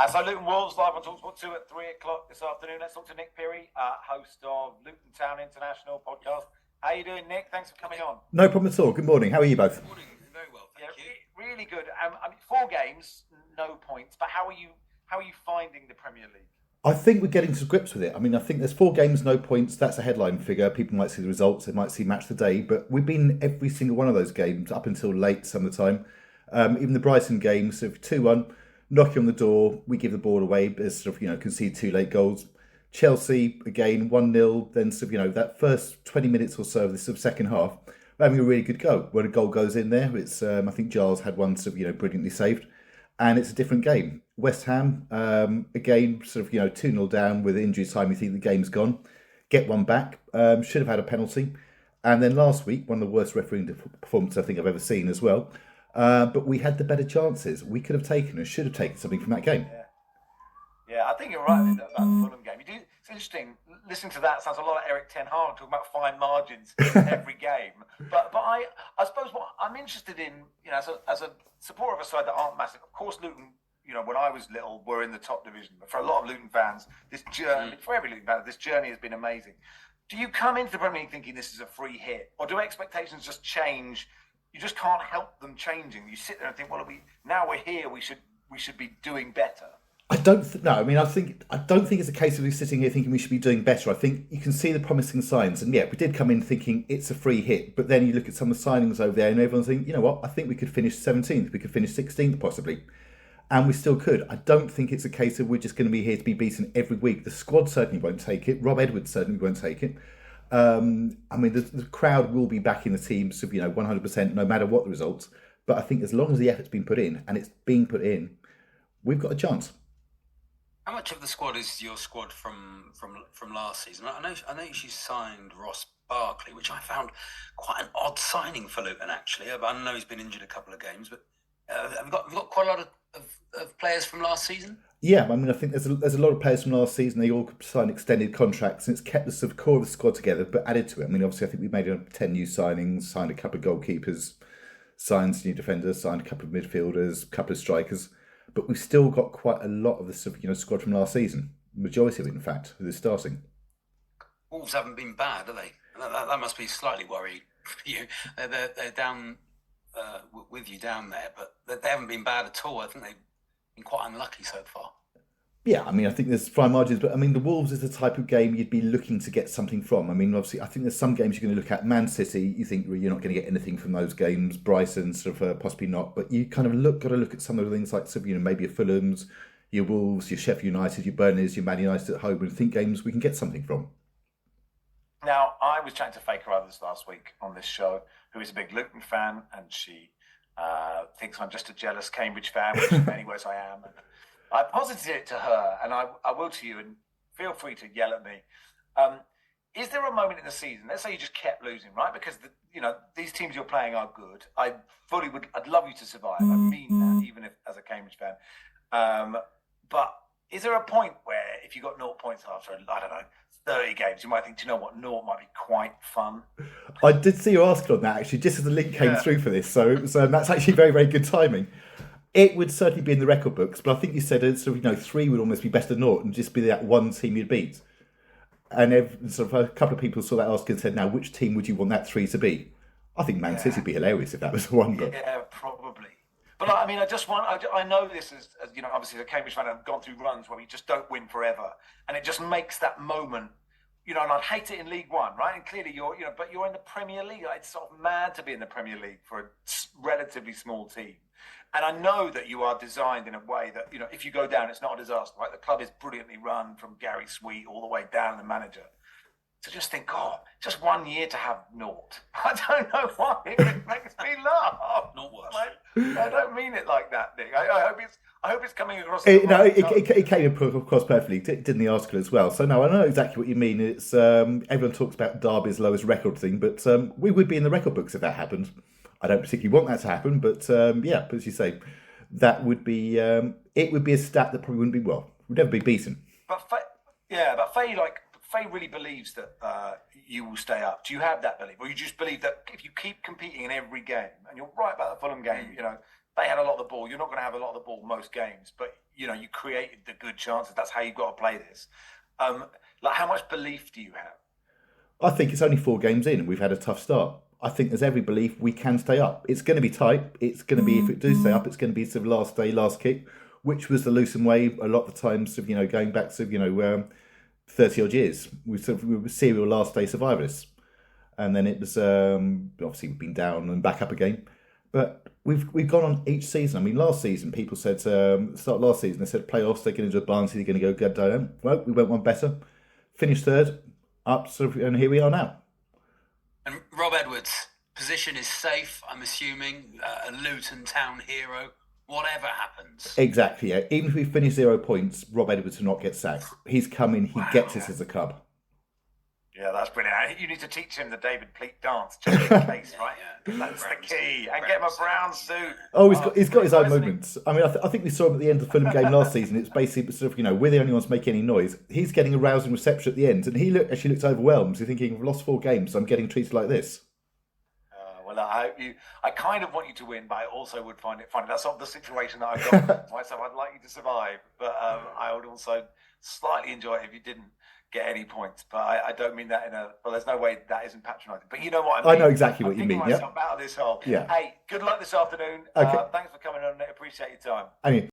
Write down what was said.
So Luton Wolves live on TalkSport 2 at 3 o'clock this afternoon. Let's talk to Nick Peary, host of Luton Town International podcast. How are you doing, Nick? Thanks for coming on. No problem at all. Good morning. How are you both? Good morning. Very well, thank you. Really good. 4 games, no points. But how are you finding the Premier League? I think we're getting to grips with it. I mean, I think there's 4 games, no points. That's a headline figure. People might see the results. They might see match of the day. But we've been in every single one of those games up until late some of the time. Even the Brighton game, so 2-1, knocking on the door, we give the ball away, as concede 2 late goals. Chelsea, again, 1-0, then that first 20 minutes or so of the second half, we're having a really good go. When a goal goes in there, it's I think Giles had one brilliantly saved, and it's a different game. West Ham, again, 2-0 down with injury time, you think the game's gone. Get one back, should have had a penalty. And then last week, one of the worst refereeing performances I think I've ever seen as well. But we had the better chances. We could have taken and should have taken something from that game. Yeah, I think you're right about the Fulham game. It's interesting. Listening to that sounds a lot like Eric Ten Hag talking about fine margins every game. But I suppose what I'm interested in, as a supporter of a side that aren't massive. Of course, Luton, when I was little, were in the top division. But for a lot of Luton fans, this journey, for every Luton fan, this journey has been amazing. Do you come into the Premier League thinking this is a free hit, or do expectations just change? You just can't help them changing. You sit there and think, well, now we're here. We should be doing better. I don't think it's a case of we sitting here thinking we should be doing better. I think you can see the promising signs, and we did come in thinking it's a free hit. But then you look at some of the signings over there, and everyone's thinking, you know what? I think we could finish 17th, we could finish 16th possibly, and we still could. I don't think it's a case of we're just going to be here to be beaten every week. The squad certainly won't take it. Rob Edwards certainly won't take it. The crowd will be backing the team, 100%, no matter what the results. But I think as long as the effort's been put in, and it's being put in, we've got a chance. How much of the squad is your squad from last season? I know you signed Ross Barkley, which I found quite an odd signing for Luton, actually. I know he's been injured a couple of games, but have we got quite a lot of players from last season? Yeah, I think there's a lot of players from last season. They all signed extended contracts, and it's kept the core of the squad together, but added to it. Obviously, I think we made 10 new signings, signed a couple of goalkeepers, signed some new defenders, signed a couple of midfielders, a couple of strikers. But we've still got quite a lot of the squad from last season. Majority of it, in fact, is starting. Wolves haven't been bad, have they? That must be slightly worrying for you. They're down with you down there, but they haven't been bad at all. I think they've been quite unlucky so far. Yeah, I think there's fine margins, but the Wolves is the type of game you'd be looking to get something from. Obviously, I think there's some games you're going to look at. Man City, you think you're not going to get anything from those games. Brighton, possibly not. But you kind of got to look at some of the things like, maybe your Fulhams, your Wolves, your Sheffield United, your Burnleys, your Man United at home, and think games we can get something from. Now, I was chatting to Faker Others last week on this show, who is a big Luton fan, and she thinks I'm just a jealous Cambridge fan, which in many ways I am. I posited it to her, and I will to you, and feel free to yell at me. Is there a moment in the season, let's say you just kept losing, right? Because these teams you're playing are good. I'd love you to survive. I mean that, even if as a Cambridge fan. But is there a point where if you got 0 points after, 30 games, you might think, do you know what, 0 might be quite fun? I did see your article on that, actually, just as the link came through for this. So that's actually very, very good timing. It would certainly be in the record books, but I think you said 3 would almost be best of 0 and just be that one team you'd beat. And a couple of people saw that article and said, now, which team would you want that 3 to be? I think Man City would be hilarious if that was the one. But... Yeah, probably. But I know this as obviously as a Cambridge fan, I've gone through runs where we just don't win forever. And it just makes that moment, and I'd hate it in League One, right? And clearly but you're in the Premier League. It's sort of mad to be in the Premier League for a relatively small team. And I know that you are designed in a way that, if you go down, it's not a disaster, right? The club is brilliantly run from Gary Sweet all the way down to the manager. To just think, just 1 year to have 0. I don't know why. It makes me laugh. Not worse. I don't mean it like that, Nick. I hope it's coming across. It came across perfectly. It did in the article as well. So no, I know exactly what you mean. It's everyone talks about Derby's lowest record thing, but we would be in the record books if that happened. I don't particularly want that to happen, but but as you say, that would be it would be a stat that probably wouldn't be would never be beaten. But Faye really believes that you will stay up. Do you have that belief, or you just believe that if you keep competing in every game, and you're right about the Fulham game, they had a lot of the ball. You're not going to have a lot of the ball most games, but you created the good chances. That's how you've got to play this. How much belief do you have? I think it's only 4 games in and we've had a tough start. I think there's every belief we can stay up. It's going to be tight. It's going to be, if it do stay up, it's going to be sort of last day, last kick, which was the Luton way a lot of the times of, going back to, 30 odd years. We were serial last day survivors. And then it was, obviously we've been down and back up again. But we've gone on each season. I mean, last season, people said, start last season, they said playoffs, they're going to do a Barnsley, they're going to go down. Well, we went one better, finished third, up, and here we are now. And Rob Edwards, position is safe, I'm assuming, a Luton Town hero, whatever happens. Exactly, yeah. Even if we finish 0 points, Rob Edwards will not get sacked. He's coming, he gets us as a cub. Yeah, that's brilliant. You need to teach him the David Pleat dance, just in case, right? That's the key. And get him a brown suit. Oh, he's got his own movements. I mean, I think we saw him at the end of the Fulham game last season. It's basically sort of, we're the only ones making any noise. He's getting a rousing reception at the end, and he actually looks overwhelmed. He's thinking, I've lost 4 games, so I'm getting treated like this. Well, I kind of want you to win, but I also would find it funny. That's not the situation that I've got myself. I'd like you to survive, but I would also slightly enjoy it if you didn't get any points. But I don't mean that there's no way that isn't patronising. But you know what I mean. I know exactly what you mean. Myself out of this hole. Yeah. Hey, good luck this afternoon. Okay. Thanks for coming on. I appreciate your time. I mean,